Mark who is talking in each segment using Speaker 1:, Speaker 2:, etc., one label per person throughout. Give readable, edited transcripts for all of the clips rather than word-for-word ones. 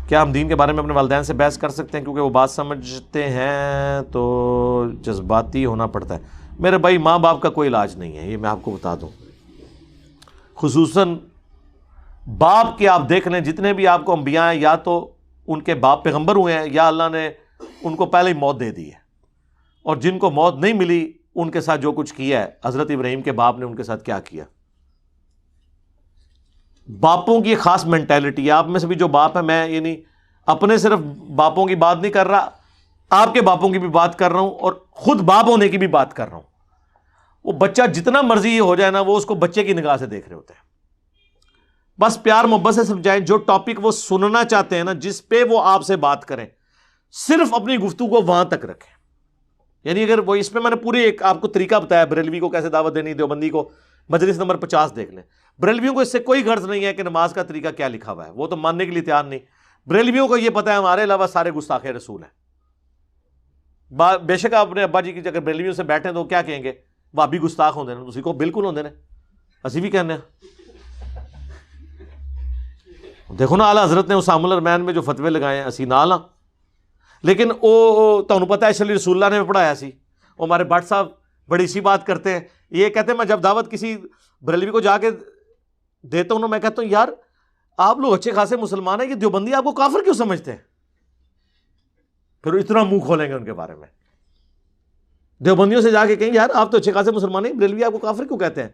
Speaker 1: کیا ہم دین کے بارے میں اپنے والدین سے بحث کر سکتے ہیں کیونکہ وہ بات سمجھتے ہیں تو جذباتی ہونا پڑتا ہے؟ میرے بھائی ماں باپ کا کوئی علاج نہیں ہے، یہ میں آپ کو بتا دوں. خصوصاً باپ کے آپ دیکھ لیں، جتنے بھی آپ کو انبیاء ہیں یا تو ان کے باپ پیغمبر ہوئے ہیں یا اللہ نے ان کو پہلے ہی موت دے دی ہے، اور جن کو موت نہیں ملی ان کے ساتھ جو کچھ کیا ہے، حضرت ابراہیم کے باپ نے ان کے ساتھ کیا کیا. باپوں کی ایک خاص مینٹیلٹی ہے. آپ میں سے بھی جو باپ ہے، میں یعنی اپنے صرف باپوں کی بات نہیں کر رہا، آپ کے باپوں کی بھی بات کر رہا ہوں اور خود باپ ہونے کی بھی بات کر رہا ہوں. وہ بچہ جتنا مرضی ہو جائے نا، وہ اس کو بچے کی نگاہ سے دیکھ رہے ہوتے ہیں. بس پیار محبت سے سمجھائیں. جو ٹاپک وہ سننا چاہتے ہیں نا، جس پہ وہ آپ سے بات کریں، صرف اپنی گفتگو کو وہاں تک رکھیں. یعنی اگر وہ اس پہ میں نے پوری ایک آپ کو طریقہ بتایا، بریلوی کو کیسے دعوت دینی، دیوبندی کو، مجلس نمبر 50 دیکھ لیں. بریلویوں کو اس سے کوئی غرض نہیں ہے کہ نماز کا طریقہ کیا لکھا ہوا ہے، وہ تو ماننے کے لیے تیار نہیں. بریلویوں کو یہ پتا ہے ہمارے علاوہ سارے گستاخ رسول ہیں. بے شک آپ اپنے ابا جی کی اگر بریلویوں سے بیٹھیں تو کیا کہیں گے؟ بھابی گستاخ ہوندے نے. اسی کو بالکل ہوندے نے، اسی بھی کہنے ہیں. دیکھو نا اعلیٰ حضرت نے اسام الارمین میں جو فتوے لگائے ہیں، اسی نال ہاں. لیکن وہ تمہیں پتہ ہے شلی رسول اللہ نے پڑھایا سی. وہ ہمارے بٹ صاحب بڑی سی بات کرتے ہیں، یہ کہتے ہیں میں جب دعوت کسی بریلوی کو جا کے دیتا ہوں نا، میں کہتا ہوں یار آپ لوگ اچھے خاصے مسلمان ہیں، یہ دیوبندی آپ کو کافر کیوں سمجھتے ہیں؟ پھر اتنا منہ کھولیں گے ان کے بارے میں. دیوبندیوں سے جا کے کہیں یار آپ تو اچھے خاصے مسلمان ہیں، بریلوی آپ کو کافر کیوں کہتے ہیں؟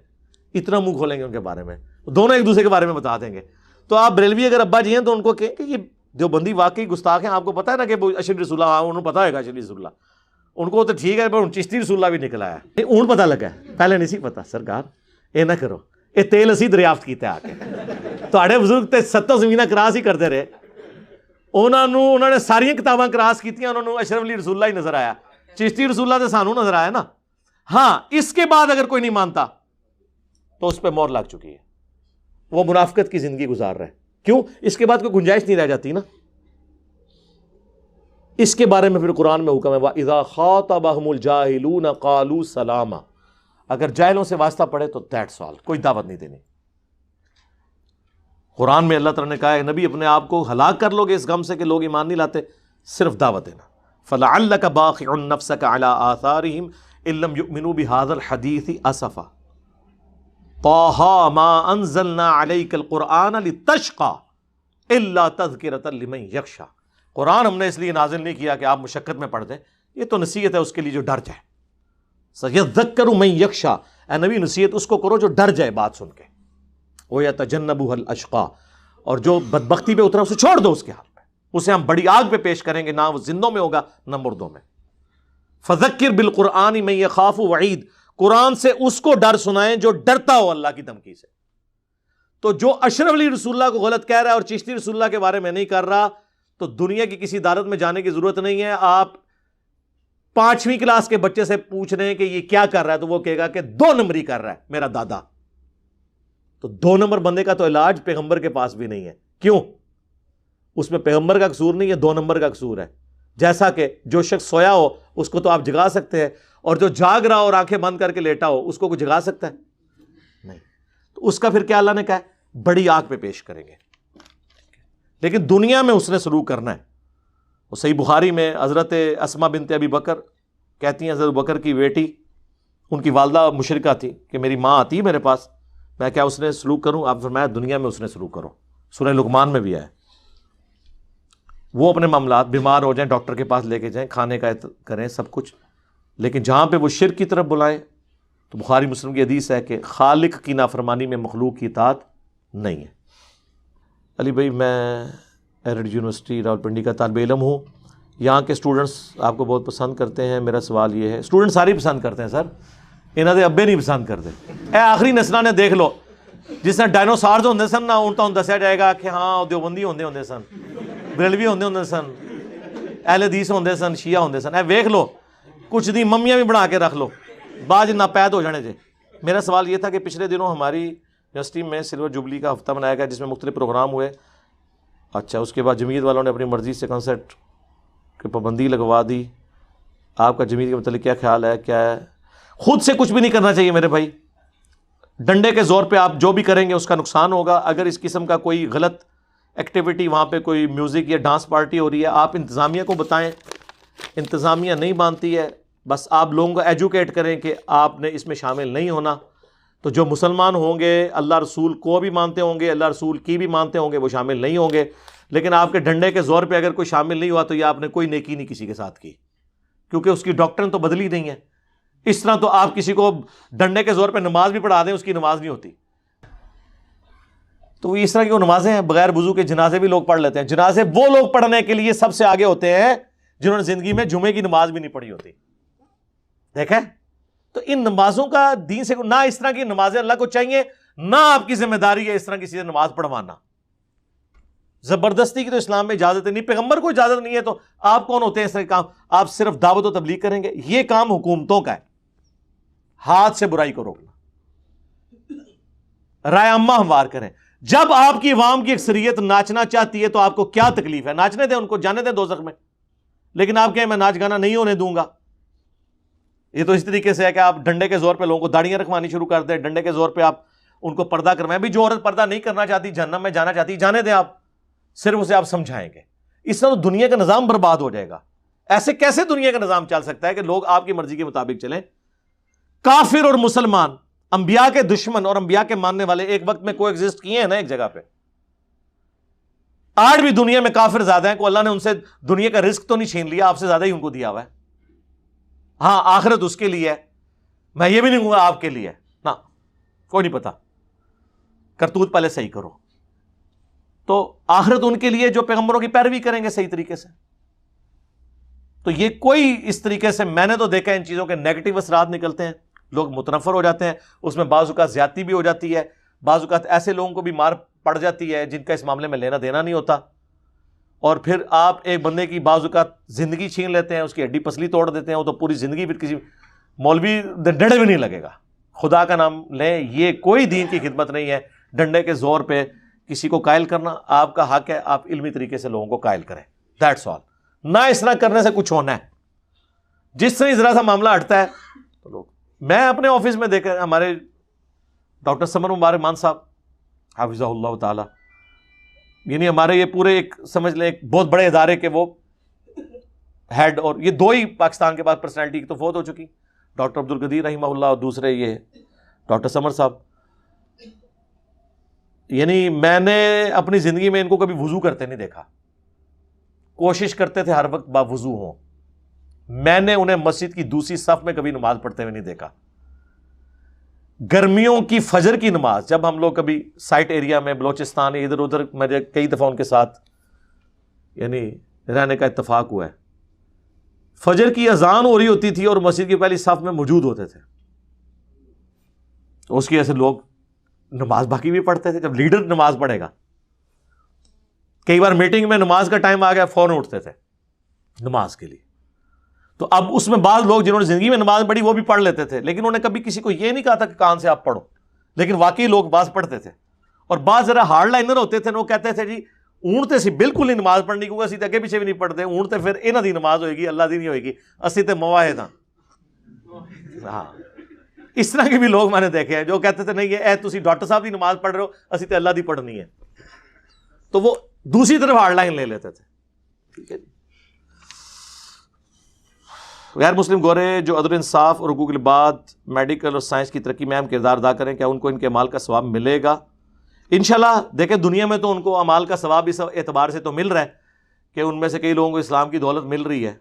Speaker 1: اتنا منہ کھولیں گے ان کے بارے میں. دونوں ایک دوسرے کے بارے میں بتا دیں گے. تو آپ بریلوی اگر ابا جی ہیں تو ان کو کہیں کہ یہ دیوبندی واقعی گستاخ ہیں. آپ کو پتا ہے نا کہ اشری رسول اللہ، انہوں نے پتا ہوگا اشری رسول اللہ، ان کو تو ٹھیک ہے، پر چشتی رسول اللہ بھی نکلا ہے. اون پتا لگا ہے، پہلے نہیں سی پتا. سرکار یہ نہ کرو، یہ تیل اسی دریافت کیتا ہے آ کے. تھوڑے بزرگ تے 7 زمیناں کراس ہی کرتے رہے. انہوں نے ساری کتاباں کراس کیتیاں، انہوں نے اشرف علی رسول اللہ ہی نظر آیا. چشتی رسول اللہ تو سانو نظر آیا نا. ہاں اس کے بعد اگر کوئی نہیں مانتا تو اس پہ مور لگ چکی ہے، وہ منافقت کی زندگی گزار رہا ہے. کیوں؟ اس کے بعد کوئی گنجائش نہیں رہ جاتی نا. اس کے بارے میں پھر قرآن میں حکم ہے وَإِذَا خَاطَبَهُمُ الْجَاهِلُونَ قَالُوا سَلَامًا. اگر جاہلوں سے واسطہ پڑے تو دیٹس آل، کوئی دعوت نہیں دینی. قرآن میں اللہ تعالیٰ نے کہا ہے نبی اپنے آپ کو ہلاک کر لو گے اس غم سے کہ لوگ ایمان نہیں لاتے، صرف دعوت دینا. فَلَعَلَّكَ بَاخِعٌ نَفْسَكَ عَلَىٰ آثَارِهِمْ إِن لَّمْ يُؤْمِنُوا بِهَٰذَا الْحَدِيثِ أَسَفًا طه ما انزلنا عليك القرآن لتشقى الا تذکرۃ لمن یخشی. قرآن ہم نے اس لیے نازل نہیں کیا کہ آپ مشقت میں پڑھ دیں، یہ تو نصیحت ہے اس کے لیے جو ڈر جائے. سیذکر من یخشی، اے نبی نصیحت اس کو کرو جو ڈر جائے بات سن کے. ویتجنبها الاشقی، اور جو بدبختی پہ اترا اسے چھوڑ دو اس کے حال میں. اسے ہم بڑی آگ پہ پیش کریں گے، نہ وہ زندوں میں ہوگا نہ مردوں میں. فذکر بالقرآن من یخاف وعید، قرآن سے اس کو ڈر سنائیں جو ڈرتا ہو اللہ کی دھمکی سے. تو جو اشرف علی رسول اللہ کو غلط کہہ رہا ہے اور چشتی رسول اللہ کے بارے میں نہیں کر رہا، تو دنیا کی کسی عدالت میں جانے کی ضرورت نہیں ہے. آپ 5ویں کلاس کے بچے سے پوچھ رہے ہیں کہ یہ کیا کر رہا ہے، تو وہ کہے گا کہ 2 نمبری کر رہا ہے میرا دادا. تو 2 نمبر بندے کا تو علاج پیغمبر کے پاس بھی نہیں ہے. کیوں؟ اس میں پیغمبر کا قصور نہیں ہے، 2 نمبر کا قصور ہے. جیسا کہ جو شخص سویا ہو اس کو تو آپ جگا سکتے ہیں، اور جو جاگ رہا اور آنکھیں بند کر کے لیٹا ہو اس کو کوئی جگا سکتا ہے؟ نہیں. تو اس کا پھر کیا اللہ نے کہا ہے؟ بڑی آگ پہ پیش کریں گے. لیکن دنیا میں اس نے سلوک کرنا ہے. وہ صحیح بخاری میں حضرت اسما بنت ابی بکر کہتی ہیں حضرت بکر کی بیٹی، ان کی والدہ مشرکہ تھی، کہ میری ماں آتی ہے میرے پاس، میں کیا اس نے سلوک کروں؟ آپ فرمایا دنیا میں اس نے سلوک کرو. سورہ لقمان میں بھی ہے. وہ اپنے معاملات، بیمار ہو جائیں ڈاکٹر کے پاس لے کے جائیں، کھانے کا کریں سب کچھ، لیکن جہاں پہ وہ شرک کی طرف بلائیں تو بخاری مسلم کی حدیث ہے کہ خالق کی نافرمانی میں مخلوق کی اطاعت نہیں ہے. علی بھائی میں ایرڈ یونیورسٹی راولپنڈی کا طالب علم ہوں. یہاں کے اسٹوڈنٹس آپ کو بہت پسند کرتے ہیں. میرا سوال یہ ہے، اسٹوڈنٹ ساری پسند کرتے ہیں سر، انہوں نے ابے نہیں پسند کرتے. اے آخری نسلہ نے دیکھ لو، جس طرح ڈائنوسارز ہوندے سن نہ ان تو دسیا جائے گا کہ ہاں دیوبندی ہوندے سن، بریلوی ہوندے سن، اہل حدیث ہوندے سن، شیعہ ہوندے سن. اے ویکھ لو، کچھ دی ممیاں بھی بنا کے رکھ لو، بعض ناپید ہو جانے جے. میرا سوال یہ تھا کہ پچھلے دنوں ہماری یونیورسٹی میں سلور جوبلی کا ہفتہ منایا گیا جس میں مختلف پروگرام ہوئے. اچھا، اس کے بعد جمعیت والوں نے اپنی مرضی سے کنسرٹ کی پابندی لگوا دی. آپ کا جمعیت کے متعلق کیا خیال ہے؟ کیا ہے؟ خود سے کچھ بھی نہیں کرنا چاہیے میرے بھائی. ڈنڈے کے زور پہ آپ جو بھی کریں گے اس کا نقصان ہوگا. اگر اس قسم کا کوئی غلط ایکٹیویٹی وہاں پہ کوئی میوزک یا ڈانس پارٹی ہو رہی ہے، آپ انتظامیہ کو بتائیں، انتظامیہ نہیں مانتی ہے، بس آپ لوگوں کو ایجوکیٹ کریں کہ آپ نے اس میں شامل نہیں ہونا، تو جو مسلمان ہوں گے اللہ رسول کو بھی مانتے ہوں گے، اللہ رسول کی بھی مانتے ہوں گے، وہ شامل نہیں ہوں گے. لیکن آپ کے ڈنڈے کے زور پہ اگر کوئی شامل نہیں ہوا تو یہ آپ نے کوئی نیکی نہیں کسی کے ساتھ کی، کیونکہ اس کی ڈاکٹرن تو بدلی نہیں ہے. اس طرح تو آپ کسی کو ڈنڈے کے زور پہ نماز بھی پڑھا دیں، اس کی نماز نہیں ہوتی. تو اس طرح کی وہ نمازیں ہیں، بغیر وضو کے جنازے بھی لوگ پڑھ لیتے ہیں. جنازے وہ لوگ پڑھنے کے لیے سب سے آگے ہوتے ہیں جنہوں نے زندگی میں جمعے کی نماز بھی نہیں پڑھی ہوتی. دیکھیں، تو ان نمازوں کا دین سے نہ اس طرح کی نمازیں اللہ کو چاہیے، نہ آپ کی ذمہ داری ہے اس طرح کسی سے نماز پڑھوانا. زبردستی کی تو اسلام میں اجازت نہیں، پیغمبر کو اجازت نہیں ہے، تو آپ کون ہوتے ہیں اس طرح کے کام؟ آپ صرف دعوت و تبلیغ کریں گے. یہ کام حکومتوں کا ہے، ہاتھ سے برائی کو روکنا، رائے عامہ ہموار کریں. جب آپ کی عوام کی اکثریت ناچنا چاہتی ہے تو آپ کو کیا تکلیف ہے؟ ناچنے دیں ان کو، جانے دیں دوزخ میں. لیکن آپ کہیں میں ناچ گانا نہیں ہونے دوں گا. یہ تو اس طریقے سے ہے کہ آپ ڈنڈے کے زور پہ لوگوں کو داڑیاں رکھوانی شروع کر دیں، ڈنڈے کے زور پہ آپ ان کو پردہ کروائیں. بھی جو عورت پردہ نہیں کرنا چاہتی، جہنم میں جانا چاہتی، جانے دیں آپ، صرف اسے آپ سمجھائیں گے. اس طرح تو دنیا کا نظام برباد ہو جائے گا. ایسے کیسے دنیا کا نظام چل سکتا ہے کہ لوگ آپ کی مرضی کے مطابق چلیں؟ کافر اور مسلمان، انبیاء کے دشمن اور انبیاء کے ماننے والے ایک وقت میں کو ایگزسٹ کیے ہیں نا ایک جگہ پہ. آج بھی دنیا میں کافر زیادہ ہیں، کو اللہ نے ان سے دنیا کا رزق تو نہیں چھین لیا، آپ سے زیادہ ہی ان کو دیا ہوا ہے. ہاں آخرت اس کے لیے ہے، میں یہ بھی نہیں کہوں گا آپ کے لیے نہ، کوئی نہیں پتا، کرتوت پہلے صحیح کرو. تو آخرت ان کے لیے جو پیغمبروں کی پیروی کریں گے صحیح طریقے سے. تو یہ کوئی اس طریقے سے، میں نے تو دیکھا ان چیزوں کے نیگیٹو اثرات نکلتے ہیں، لوگ متنفر ہو جاتے ہیں. اس میں بعض اوقات زیادتی بھی ہو جاتی ہے، بعض اوقات ایسے لوگوں کو بھی مار پڑ جاتی ہے جن کا اس معاملے میں لینا دینا نہیں ہوتا. اور پھر آپ ایک بندے کی بعض اوقات زندگی چھین لیتے ہیں، اس کی ہڈی پسلی توڑ دیتے ہیں، وہ تو پوری زندگی پھر کسی مولوی ڈنڈے بھی نہیں لگے گا. خدا کا نام لیں، یہ کوئی دین کی خدمت نہیں ہے. ڈنڈے کے زور پہ کسی کو قائل کرنا آپ کا حق ہے، آپ علمی طریقے سے لوگوں کو قائل کریں، دیٹس آل. نہ اس طرح کرنے سے کچھ ہونا ہے. جس سے ذرا سا معاملہ ہٹتا ہے تو لوگ، میں اپنے آفس میں دیکھا، ہمارے ڈاکٹر سمر مبارک مان صاحب حافظہ اللہ تعالی، یعنی ہمارے یہ پورے ایک سمجھ لیں ایک بہت بڑے ادارے کے وہ ہیڈ، اور یہ دو ہی پاکستان کے بعد پرسنالٹی کی تو فوت ہو چکی، ڈاکٹر عبدالقدیر رحمہ اللہ اور دوسرے یہ ڈاکٹر سمر صاحب. یعنی میں نے اپنی زندگی میں ان کو کبھی وضو کرتے نہیں دیکھا، کوشش کرتے تھے ہر وقت باوضو ہوں. میں نے انہیں مسجد کی دوسری صف میں کبھی نماز پڑھتے ہوئے نہیں دیکھا. گرمیوں کی فجر کی نماز، جب ہم لوگ کبھی سائٹ ایریا میں بلوچستان ادھر ادھر، مجھے کئی دفعہ ان کے ساتھ یعنی رہنے کا اتفاق ہوا ہے، فجر کی اذان ہو رہی ہوتی تھی اور مسجد کی پہلی صف میں موجود ہوتے تھے. اس کی وجہ سے لوگ نماز باقی بھی پڑھتے تھے. جب لیڈر نماز پڑھے گا، کئی بار میٹنگ میں نماز کا ٹائم آ گیا فوراً اٹھتے تھے نماز کے لیے. تو اب اس میں بعض لوگ جنہوں نے زندگی میں نماز پڑھی وہ بھی پڑھ لیتے تھے، لیکن انہوں نے کبھی کسی کو یہ نہیں کہا تھا کہ کان سے آپ پڑھو، لیکن واقعی لوگ بعض پڑھتے تھے. اور بعض ذرا ہارڈ لائنر ہوتے تھے، وہ کہتے تھے جی اونٹتے سی بالکل نہیں نماز پڑھنی، کیونکہ اسی اگے پیچھے بھی نہیں پڑھتے، اونٹتے پھر انہاں دی نماز ہوئے گی، اللہ دی نہیں ہوئے گی، اسی تے مواہد ہاں. ہاں اس طرح کے بھی لوگ میں نے دیکھے ہیں جو کہتے تھے نہیں یہ اے تسی ڈاکٹر صاحب دی نماز پڑھ رہے ہو، اسی تے اللہ دی پڑھنی ہے. تو وہ دوسری طرف ہارڈ لائن لے لیتے تھے. ٹھیک ہے جی. غیر مسلم گورے جو عدل انصاف اور حقوق العباد، میڈیکل اور سائنس کی ترقی میں اہم کردار ادا کریں، کیا ان کو ان کے اعمال کا ثواب ملے گا؟ انشاءاللہ. دیکھیں دنیا میں تو ان کو اعمال کا ثواب اس اعتبار سے تو مل رہا ہے کہ ان میں سے کئی لوگوں کو اسلام کی دولت مل رہی ہے.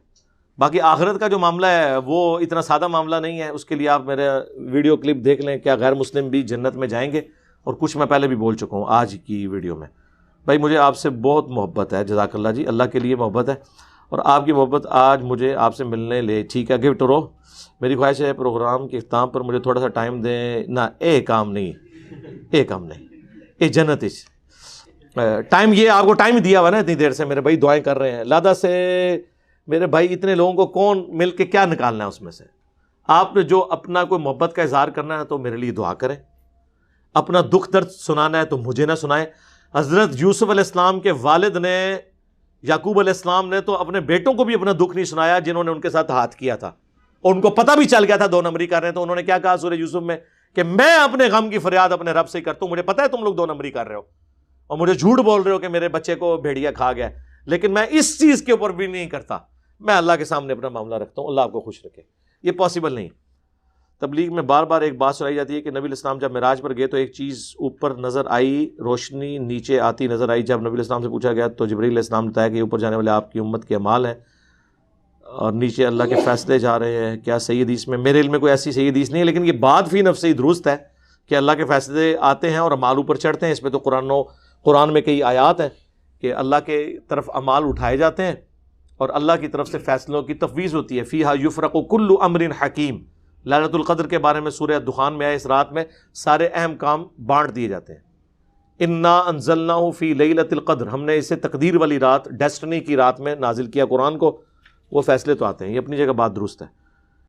Speaker 1: باقی آخرت کا جو معاملہ ہے وہ اتنا سادہ معاملہ نہیں ہے. اس کے لیے آپ میرے ویڈیو کلپ دیکھ لیں، کیا غیر مسلم بھی جنت میں جائیں گے، اور کچھ میں پہلے بھی بول چکا ہوں آج کی ویڈیو میں. بھائی مجھے آپ سے بہت محبت ہے، جزاک اللہ جی، اللہ کے لیے محبت ہے، اور آپ کی محبت آج مجھے آپ سے ملنے لے. ٹھیک ہے گفٹ رو. میری خواہش ہے پروگرام کے اختتام پر مجھے تھوڑا سا ٹائم دیں. نہ ایک کام نہیں اے جنت ٹائم، یہ آپ کو ٹائم دیا ہوا نا اتنی دیر سے، میرے بھائی دعائیں کر رہے ہیں. لادہ سے میرے بھائی اتنے لوگوں کو کون مل کے کیا نکالنا ہے اس میں سے؟ آپ نے جو اپنا کوئی محبت کا اظہار کرنا ہے تو میرے لیے دعا کریں، اپنا دکھ درد سنانا ہے تو مجھے نہ سنائیں. حضرت یوسف علیہ السلام کے والد نے، یعقوب علیہ السلام نے تو اپنے بیٹوں کو بھی اپنا دکھ نہیں سنایا جنہوں نے ان کے ساتھ ہاتھ کیا تھا، اور ان کو پتہ بھی چل گیا تھا 2 نمبری کر رہے ہیں. تو انہوں نے کیا کہا سورہ یوسف میں کہ میں اپنے غم کی فریاد اپنے رب سے کرتا ہوں، مجھے پتہ ہے تم لوگ 2 نمبری کر رہے ہو، اور مجھے جھوٹ بول رہے ہو کہ میرے بچے کو بھیڑیا کھا گیا ہے، لیکن میں اس چیز کے اوپر بھی نہیں کرتا، میں اللہ کے سامنے اپنا معاملہ رکھتا ہوں، اللہ آپ کو خوش رکھے. یہ پاسبل نہیں. تبلیغ میں بار بار ایک بات سنائی جاتی ہے کہ نبی علیہ السلام جب معراج پر گئے تو ایک چیز اوپر نظر آئی، روشنی نیچے آتی نظر آئی. جب نبی علیہ السلام سے پوچھا گیا تو جبرائیل علیہ السلام نے بتایا کہ یہ اوپر جانے والے آپ کی امت کے اعمال ہیں اور نیچے اللہ کے فیصلے جا رہے ہیں. کیا صحیح حدیث میں، میرے علم میں کوئی ایسی صحیح حدیث نہیں ہے، لیکن یہ بات فی نفس ہی درست ہے کہ اللہ کے فیصلے آتے ہیں اور اعمال اوپر چڑھتے ہیں. اس پہ تو قرآن میں کئی آیات ہیں کہ اللہ کے طرف اعمال اٹھائے جاتے ہیں اور اللہ کی طرف سے فیصلوں کی تفویض ہوتی ہے. فیہا یفرق کل امر حکیم. لیلۃ القدر کے بارے میں سورہ دخان میں ہے، اس رات میں سارے اہم کام بانٹ دیے جاتے ہیں. انا انزلناہ فی لیلۃ القدر، ہم نے اسے تقدیر والی رات، ڈیسٹنی کی رات میں نازل کیا قرآن کو. وہ فیصلے تو آتے ہیں، یہ اپنی جگہ بات درست ہے.